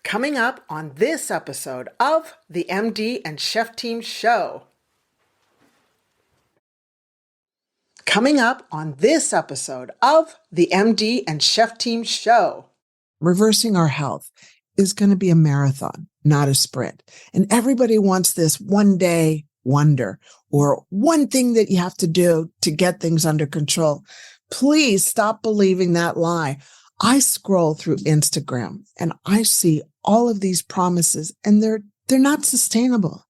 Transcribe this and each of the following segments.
Coming up on this episode of the MD and Chef Team Show. Coming up on this episode of the MD and Chef Team Show. Reversing our health is going to be a marathon, not a sprint. And everybody wants this one day wonder or one thing that you have to do to get things under control. Please stop believing that lie. I scroll through Instagram and I see all of these promises and they're not sustainable.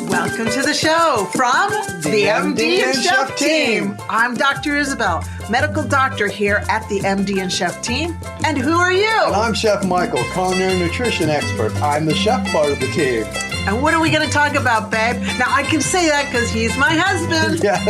Welcome to the show from the MD and Chef Team. I'm Dr. Isabel, medical doctor here at the MD and Chef Team. And who are you? And I'm Chef Michael, culinary nutrition expert. I'm the chef part of the team. And what are we going to talk about, babe? Now, I can say that because he's my husband. Yes.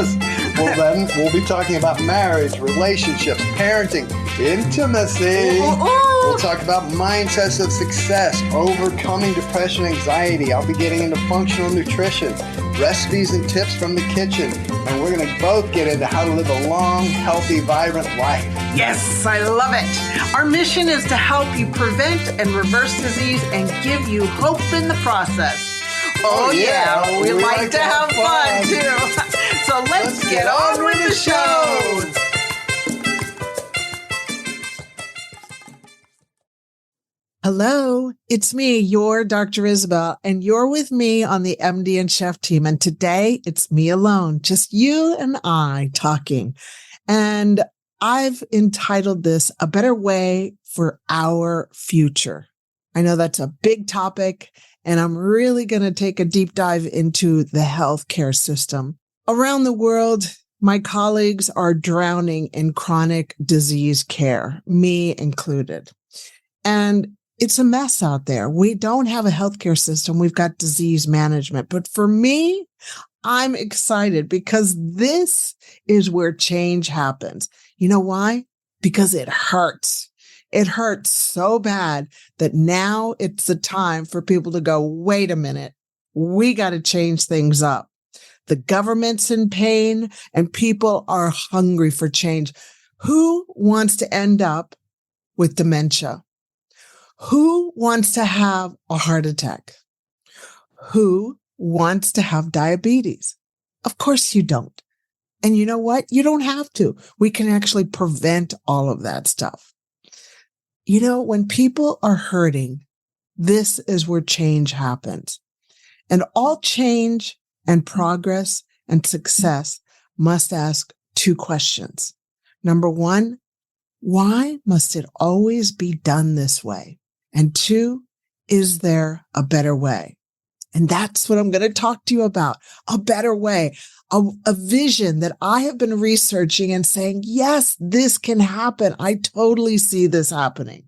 Well, then we'll be talking about marriage, relationships, parenting, intimacy. We'll talk about mindsets of success, overcoming depression, anxiety. I'll be getting into functional nutrition, recipes and tips from the kitchen. And we're going to both get into how to live a long, healthy, vibrant life. Yes, I love it. Our mission is to help you prevent and reverse disease and give you hope in the process. Oh yeah, we like to have fun too. So let's get on with the show. Hello, it's me, your Dr. Isabel, and you're with me on the MD and Chef Team. And today it's me alone, just you and I talking. And I've entitled this A Better Way for Our Future. I know that's a big topic, and I'm really going to take a deep dive into the healthcare system. Around the world, my colleagues are drowning in chronic disease care, me included. And it's a mess out there. We don't have a healthcare system. We've got disease management. But for me, I'm excited because this is where change happens. You know why? Because it hurts. It hurts so bad that now it's the time for people to go, wait a minute, we got to change things up. The government's in pain and people are hungry for change. Who wants to end up with dementia? Who wants to have a heart attack? Who wants to have diabetes? Of course you don't. And you know what? You don't have to. We can actually prevent all of that stuff. You know, when people are hurting, this is where change happens. And all change and progress and success must ask two questions. Number one, why must it always be done this way? And two, is there a better way? And that's what I'm going to talk to you about, a better way, a vision that I have been researching and saying, yes, this can happen. I totally see this happening.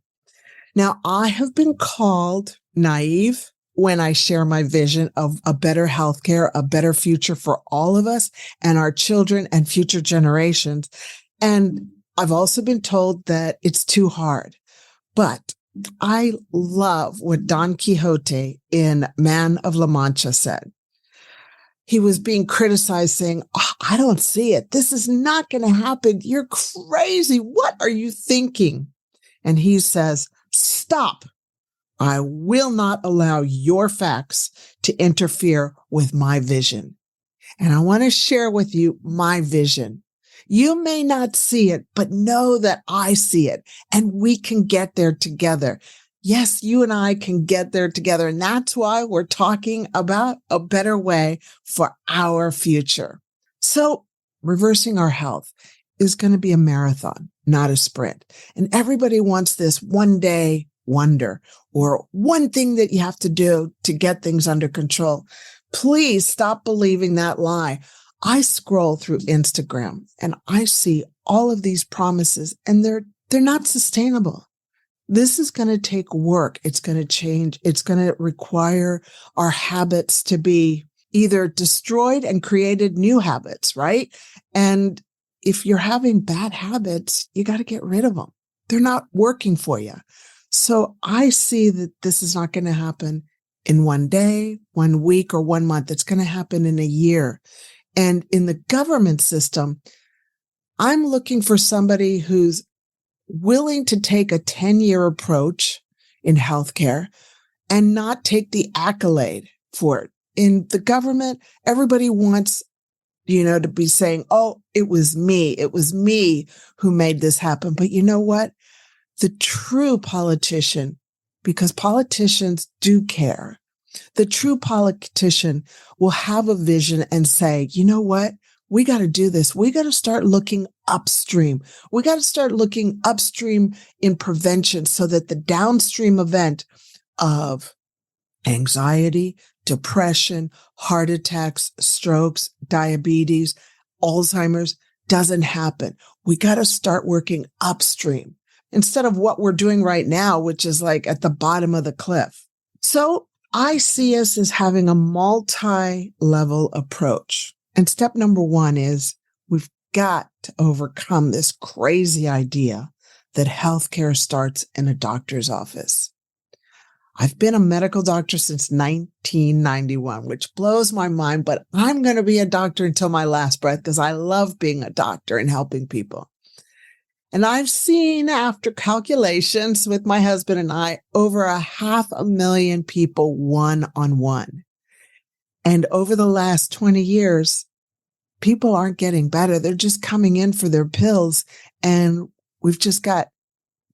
Now, I have been called naive when I share my vision of a better healthcare, a better future for all of us and our children and future generations. And I've also been told that it's too hard. But I love what Don Quixote in Man of La Mancha said. He was being criticized saying, I don't see it. This is not going to happen. You're crazy. What are you thinking? And he says, stop. I will not allow your facts to interfere with my vision. And I want to share with you my vision. You may not see it, but know that I see it and we can get there together. Yes, you and I can get there together. And that's why we're talking about a better way for our future. So reversing our health is going to be a marathon, not a sprint. And everybody wants this one day wonder or one thing that you have to do to get things under control. Please stop believing that lie. I scroll through Instagram and I see all of these promises and they're not sustainable. This is going to take work. It's going to change. It's going to require our habits to be either destroyed and created new habits, right? And if you're having bad habits, you got to get rid of them. They're not working for you. So I see that this is not going to happen in one day, 1 week, or 1 month. It's going to happen in a year. And in the government system, I'm looking for somebody who's willing to take a 10-year approach in healthcare and not take the accolade for it. In the government, everybody wants, to be saying, oh, it was me. It was me who made this happen. But you know what? The true politician, because politicians do care, the true politician will have a vision and say, you know what? We got to do this. We got to start looking upstream. We got to start looking upstream in prevention so that the downstream event of anxiety, depression, heart attacks, strokes, diabetes, Alzheimer's doesn't happen. We got to start working upstream instead of what we're doing right now, which is like at the bottom of the cliff. So I see us as having a multi-level approach. And step number one is we've got to overcome this crazy idea that healthcare starts in a doctor's office. I've been a medical doctor since 1991, which blows my mind, but I'm going to be a doctor until my last breath because I love being a doctor and helping people. And I've seen, after calculations with my husband and I, over 500,000 people one-on-one. And over the last 20 years, people aren't getting better. They're just coming in for their pills, and we've just got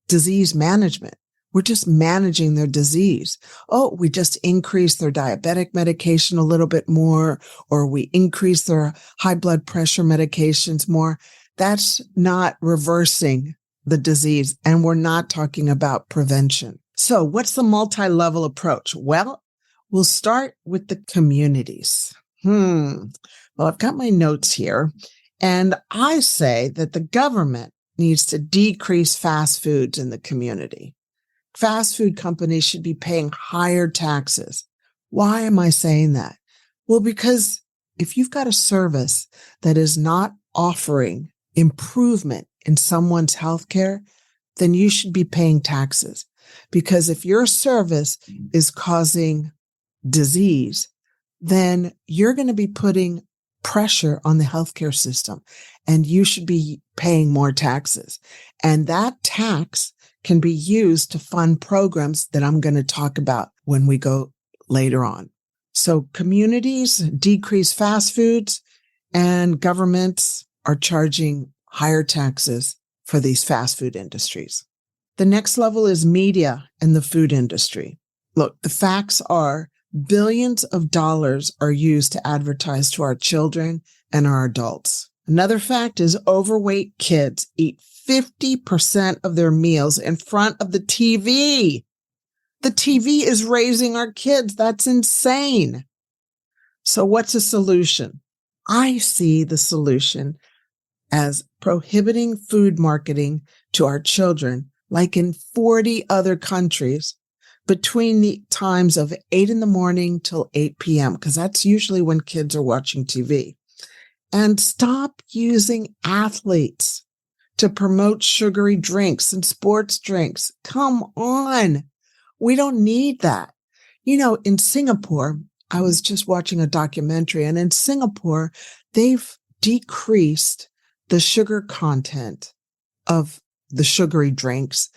disease management. We're just managing their disease. Oh, we just increase their diabetic medication a little bit more, or we increase their high blood pressure medications more. That's not reversing the disease, and we're not talking about prevention. So what's the multi-level approach? Well, we'll start with the communities. Well, I've got my notes here, and I say that the government needs to decrease fast foods in the community. Fast food companies should be paying higher taxes. Why am I saying that? Well, because if you've got a service that is not offering improvement in someone's healthcare, then you should be paying taxes. Because if your service is causing disease, then you're going to be putting pressure on the healthcare system, and you should be paying more taxes. And that tax can be used to fund programs that I'm going to talk about when we go later on. So communities decrease fast foods, and governments are charging higher taxes for these fast food industries. The next level is media and the food industry. Look, the facts are billions of dollars are used to advertise to our children and our adults. Another fact is overweight kids eat 50% of their meals in front of the TV. The TV is raising our kids. That's insane. So what's the solution? I see the solution as prohibiting food marketing to our children, like in 40 other countries, between the times of 8 a.m. till 8 p.m., because that's usually when kids are watching TV. And stop using athletes to promote sugary drinks and sports drinks. Come on. We don't need that. In Singapore, I was just watching a documentary, and in Singapore, they've decreased the sugar content of the sugary drinks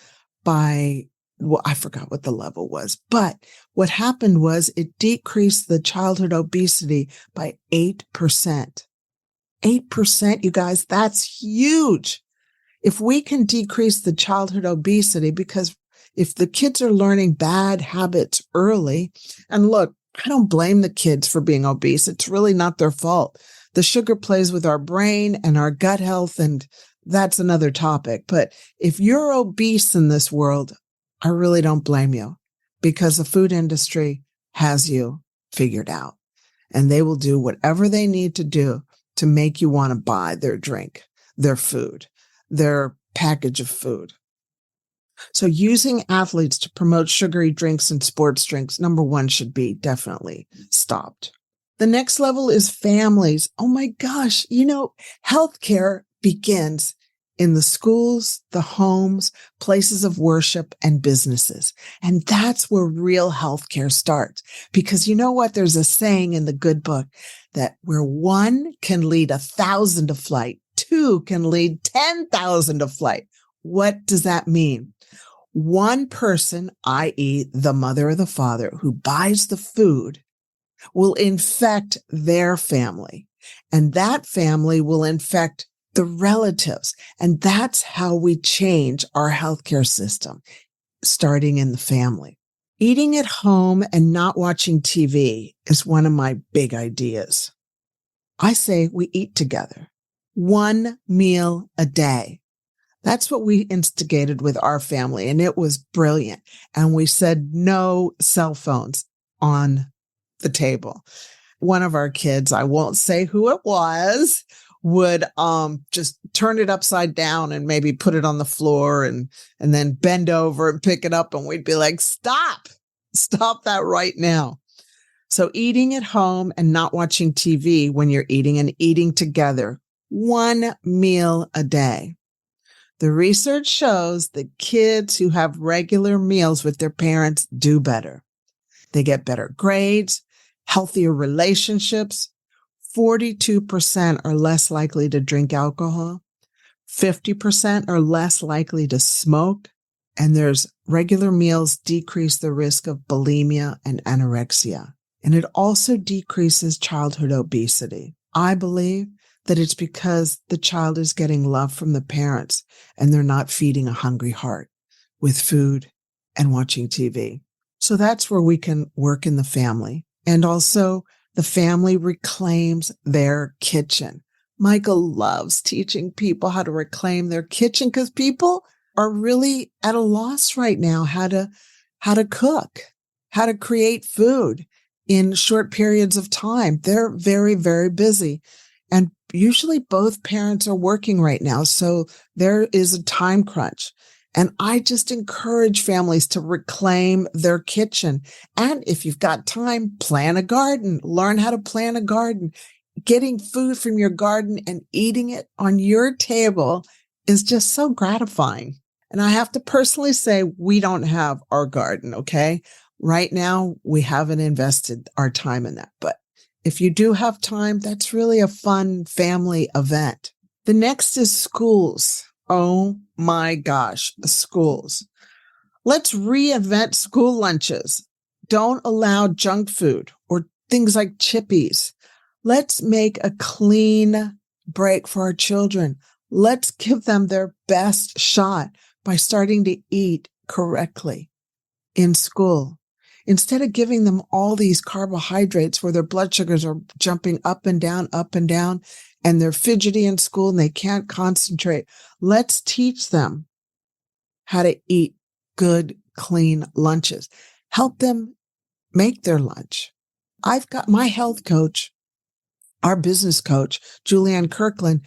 by, well, I forgot what the level was, but what happened was it decreased the childhood obesity by 8%. 8%, you guys, that's huge. If we can decrease the childhood obesity, because if the kids are learning bad habits early, and look, I don't blame the kids for being obese. It's really not their fault. The sugar plays with our brain and our gut health, and that's another topic. But if you're obese in this world, I really don't blame you, because the food industry has you figured out, and they will do whatever they need to do to make you want to buy their drink, their food, their package of food. So using athletes to promote sugary drinks and sports drinks, number one, should be definitely stopped. The next level is families. Oh my gosh, healthcare begins in the schools, the homes, places of worship, and businesses. And that's where real healthcare starts. Because you know what? There's a saying in the good book that where one can lead 1,000 to flight, two can lead 10,000 to flight. What does that mean? One person, i.e. the mother or the father who buys the food, will infect their family, and that family will infect the relatives. And that's how we change our healthcare system, starting in the family. Eating at home and not watching TV is one of my big ideas. I say we eat together, one meal a day. That's what we instigated with our family, and it was brilliant. And we said no cell phones on the table. One of our kids, I won't say who it was, would just turn it upside down and maybe put it on the floor and then bend over and pick it up, and we'd be like, stop that right now. So eating at home and not watching TV when you're eating, and eating together, one meal a day. The research shows that kids who have regular meals with their parents do better. They get better grades, healthier relationships. 42% are less likely to drink alcohol. 50% are less likely to smoke. And there's regular meals decrease the risk of bulimia and anorexia. And it also decreases childhood obesity. I believe that it's because the child is getting love from the parents and they're not feeding a hungry heart with food and watching TV. So that's where we can work in the family. And also the family reclaims their kitchen. Michael loves teaching people how to reclaim their kitchen because people are really at a loss right now how to cook, how to create food in short periods of time. They're very, very busy. And usually both parents are working right now. So there is a time crunch. And I just encourage families to reclaim their kitchen. And if you've got time, plant a garden, learn how to plant a garden. Getting food from your garden and eating it on your table is just so gratifying. And I have to personally say, we don't have our garden, okay? Right now, we haven't invested our time in that. But if you do have time, that's really a fun family event. The next is schools. Oh my gosh, schools. Let's reinvent school lunches. Don't allow junk food or things like chippies. Let's make a clean break for our children. Let's give them their best shot by starting to eat correctly in school. Instead of giving them all these carbohydrates where their blood sugars are jumping up and down, and they're fidgety in school and they can't concentrate, let's teach them how to eat good, clean lunches. Help them make their lunch. I've got my health coach, our business coach, Julianne Kirkland,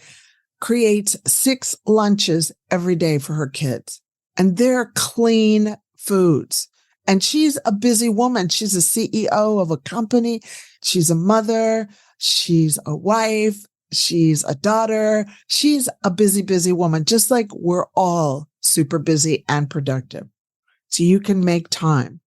creates 6 lunches every day for her kids. And they're clean foods. And she's a busy woman. She's a CEO of a company. She's a mother. She's a wife. She's a daughter. She's a busy, busy woman, just like we're all super busy and productive. So you can make time.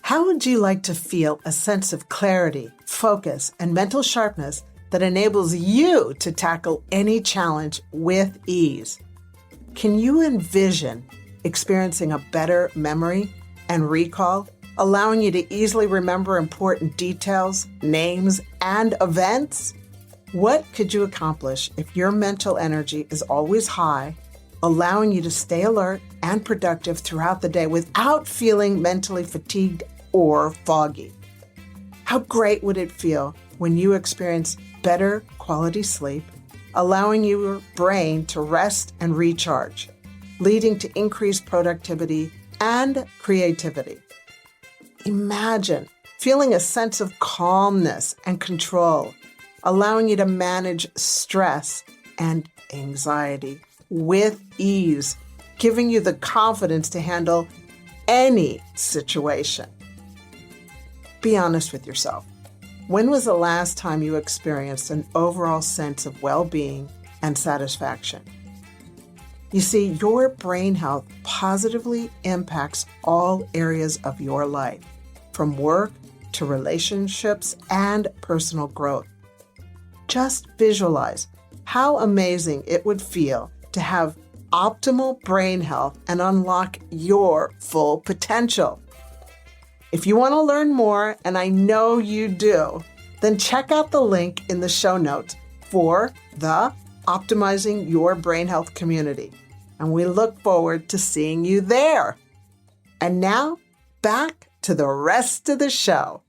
How would you like to feel a sense of clarity, focus, and mental sharpness that enables you to tackle any challenge with ease? Can you envision experiencing a better memory and recall, allowing you to easily remember important details, names, and events? What could you accomplish if your mental energy is always high, allowing you to stay alert and productive throughout the day without feeling mentally fatigued or foggy? How great would it feel when you experience better quality sleep, allowing your brain to rest and recharge, leading to increased productivity and creativity? Imagine feeling a sense of calmness and control, allowing you to manage stress and anxiety with ease, giving you the confidence to handle any situation. Be honest with yourself. When was the last time you experienced an overall sense of well-being and satisfaction? You see, your brain health positively impacts all areas of your life, from work to relationships and personal growth. Just visualize how amazing it would feel to have optimal brain health and unlock your full potential. If you want to learn more, and I know you do, then check out the link in the show notes for the Optimizing Your Brain Health community. And we look forward to seeing you there. And now, back to the rest of the show.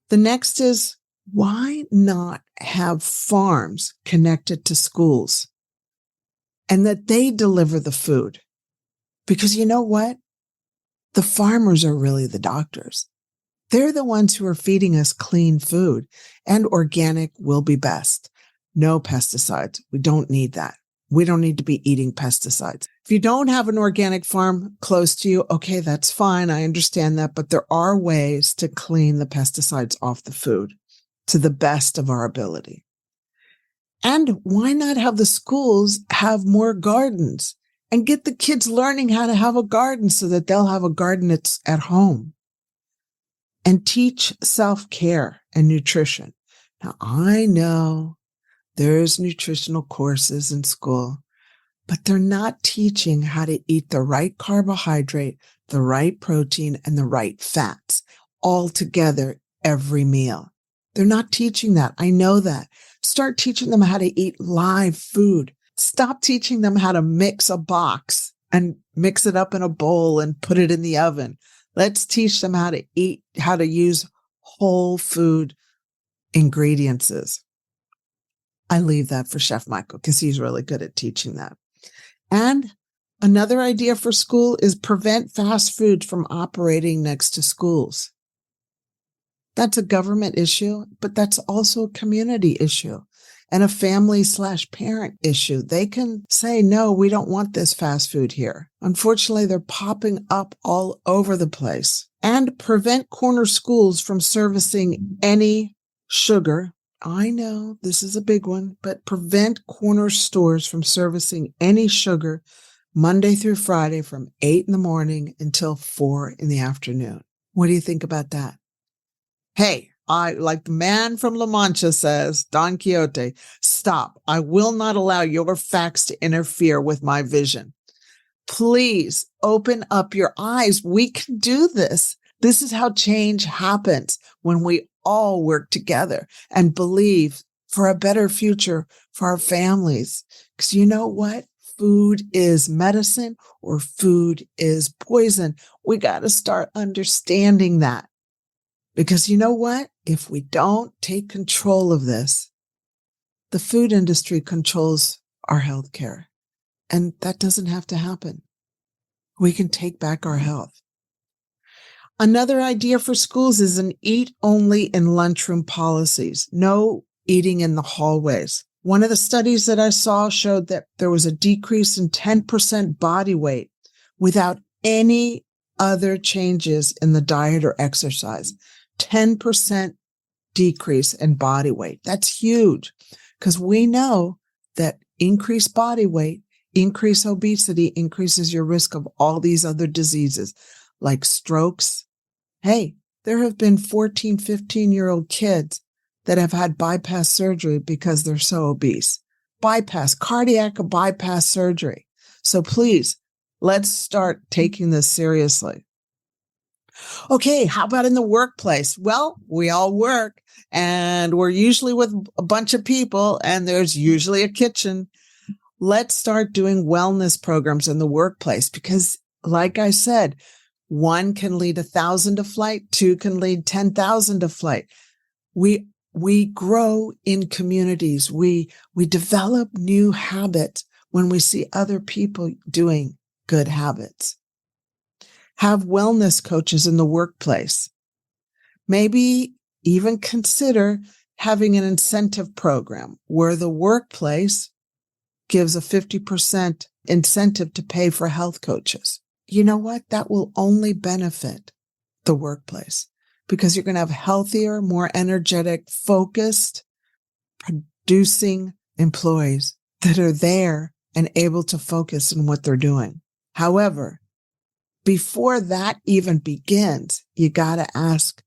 The next is, why not have farms connected to schools and that they deliver the food? Because you know what? The farmers are really the doctors. They're the ones who are feeding us clean food, and organic will be best. No pesticides. We don't need that. We don't need to be eating pesticides. If you don't have an organic farm close to you, okay, that's fine. I understand that. But there are ways to clean the pesticides off the food to the best of our ability. And why not have the schools have more gardens and get the kids learning how to have a garden so that they'll have a garden that's at home? And teach self-care and nutrition. Now, I know there's nutritional courses in school, but they're not teaching how to eat the right carbohydrate, the right protein, and the right fats all together every meal. They're not teaching that. I know that. Start teaching them how to eat live food. Stop teaching them how to mix a box and mix it up in a bowl and put it in the oven. Let's teach them how to eat, how to use whole food ingredients. I leave that for Chef Michael because he's really good at teaching that. And another idea for school is prevent fast food from operating next to schools. That's a government issue, but that's also a community issue and a family/parent issue. They can say, no, we don't want this fast food here. Unfortunately, they're popping up all over the place. And prevent corner schools from servicing any sugar. I know this is a big one, but prevent corner stores from servicing any sugar Monday through Friday from 8 in the morning until 4 in the afternoon. What do you think about that? Hey, like the man from La Mancha says, Don Quixote, stop. I will not allow your facts to interfere with my vision. Please open up your eyes. We can do this. This is how change happens when we all work together and believe for a better future for our families. Because you know what? Food is medicine or food is poison. We got to start understanding that. Because you know what? If we don't take control of this, the food industry controls our healthcare. And that doesn't have to happen. We can take back our health. Another idea for schools is an eat only in lunchroom policies. No eating in the hallways. One of the studies that I saw showed that there was a decrease in 10% body weight without any other changes in the diet or exercise. 10% decrease in body weight. That's huge because we know that increased body weight, increased obesity increases your risk of all these other diseases like strokes. Hey, there have been 14, 15-year-old kids that have had bypass surgery because they're so obese. Cardiac bypass surgery. So please, let's start taking this seriously. Okay, how about in the workplace? Well, we all work and we're usually with a bunch of people and there's usually a kitchen. Let's start doing wellness programs in the workplace because, like I said, 1 can lead 1,000 to flight, 2 can lead 10,000 to flight. We grow in communities. We develop new habits when we see other people doing good habits. Have wellness coaches in the workplace. Maybe even consider having an incentive program where the workplace gives a 50% incentive to pay for health coaches. You know what? That will only benefit the workplace because you're going to have healthier, more energetic, focused, producing employees that are there and able to focus on what they're doing. However, before that even begins, you got to ask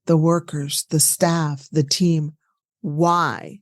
the workers, the staff, the team, why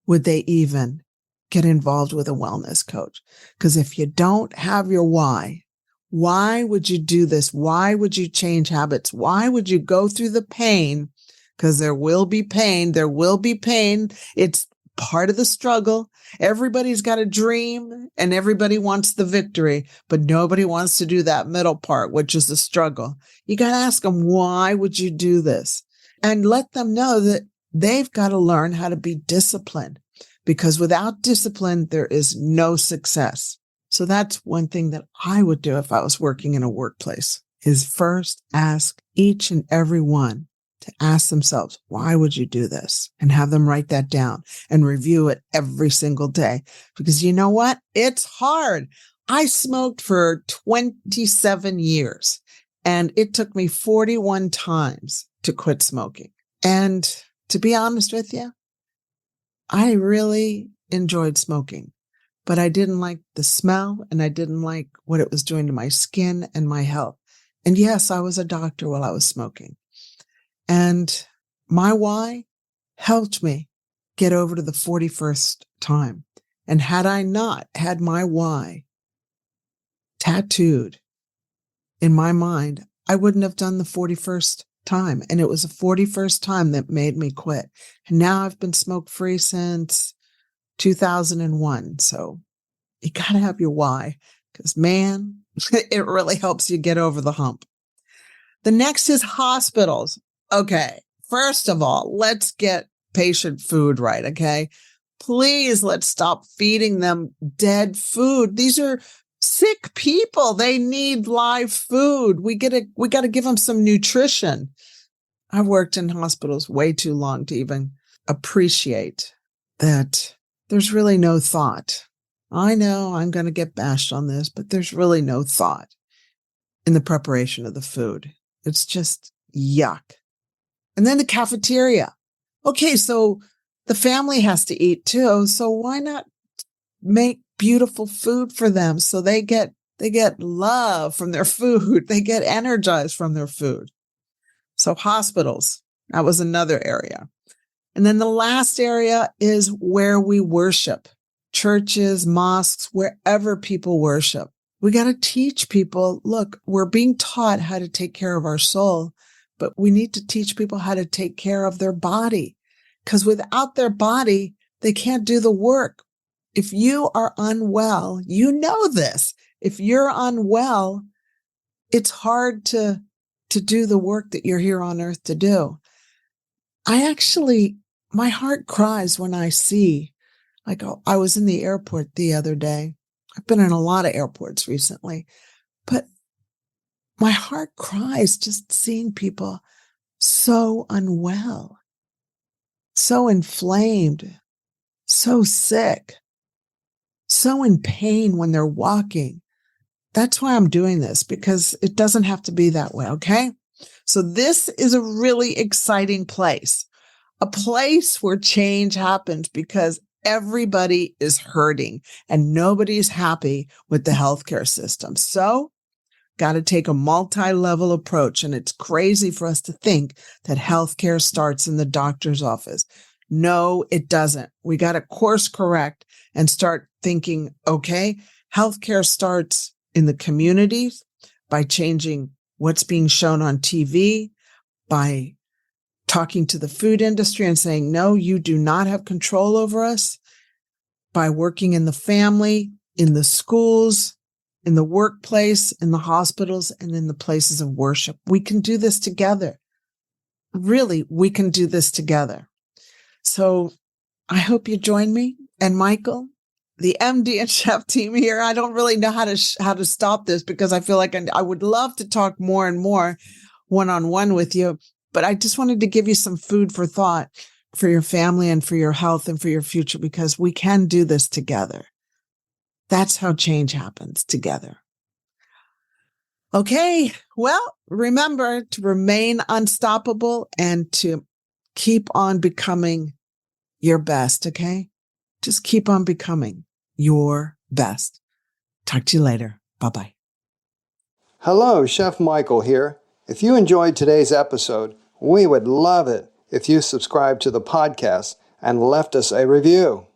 would they even get involved with a wellness coach. Because if you don't have your why would you do this? Why would you change habits? Why would you go through the pain? Because there will be pain. There will be pain. It's part of the struggle. Everybody's got a dream and everybody wants the victory, but nobody wants to do that middle part, which is the struggle. You got to ask them, why would you do this? And let them know that they've got to learn how to be disciplined, because without discipline, there is no success. So that's one thing that I would do if I was working in a workplace, is first ask each and every one to ask themselves, why would you do this? And have them write that down and review it every single day. Because you know what? It's hard. I smoked for 27 years and it took me 41 times to quit smoking. And to be honest with you, I really enjoyed smoking, but I didn't like the smell and I didn't like what it was doing to my skin and my health. And yes, I was a doctor while I was smoking. And my why helped me get over to the 41st time. And had I not had my why tattooed in my mind, I wouldn't have done the 41st time. And it was the 41st time that made me quit. And now I've been smoke free since 2001. So you got to have your why, because man, it really helps you get over the hump. The next is hospitals. Okay. First of all, let's get patient food right. Okay. Please, let's stop feeding them dead food. These are sick people. They need live food. We got to give them some nutrition. I've worked in hospitals way too long to even appreciate that there's really no thought. I know I'm going to get bashed on this, but there's really no thought in the preparation of the food. It's just yuck. And then the cafeteria. Okay, so the family has to eat too. So why not make beautiful food for them so they get love from their food. They get energized from their food. So hospitals, that was another area. And then the last area is where we worship. Churches, mosques, wherever people worship. We got to teach people, look, we're being taught how to take care of our soul, but we need to teach people how to take care of their body, because without their body, they can't do the work. If you are unwell, you know this. If you're unwell, it's hard to do the work that you're here on earth to do. My heart cries when I see, like, I was in the airport the other day. I've been in a lot of airports recently, but my heart cries just seeing people so unwell, so inflamed, so sick, so in pain when they're walking. That's why I'm doing this, because it doesn't have to be that way, okay? So this is a really exciting place, a place where change happens because everybody is hurting and nobody's happy with the healthcare system. So got to take a multi-level approach. And it's crazy for us to think that healthcare starts in the doctor's office. No, it doesn't. We got to course correct and start thinking, okay, healthcare starts in the communities by changing what's being shown on TV, by talking to the food industry and saying, no, you do not have control over us, by working in the family, in the schools, in the workplace, in the hospitals, and in the places of worship. We can do this together. Really, we can do this together. So I hope you join me and Michael, the MD and Chef team here. I don't really know how to stop this, because I feel like I would love to talk more and more one-on-one with you. But I just wanted to give you some food for thought for your family and for your health and for your future, because we can do this together. That's how change happens, together. Okay, well, remember to remain unstoppable and to keep on becoming your best, okay? Just keep on becoming your best. Talk to you later. Bye-bye. Hello, Chef Michael here. If you enjoyed today's episode, we would love it if you subscribed to the podcast and left us a review.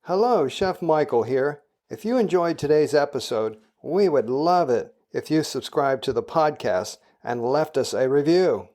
Hello, Chef Michael here. If you enjoyed today's episode, we would love it if you subscribed to the podcast and left us a review.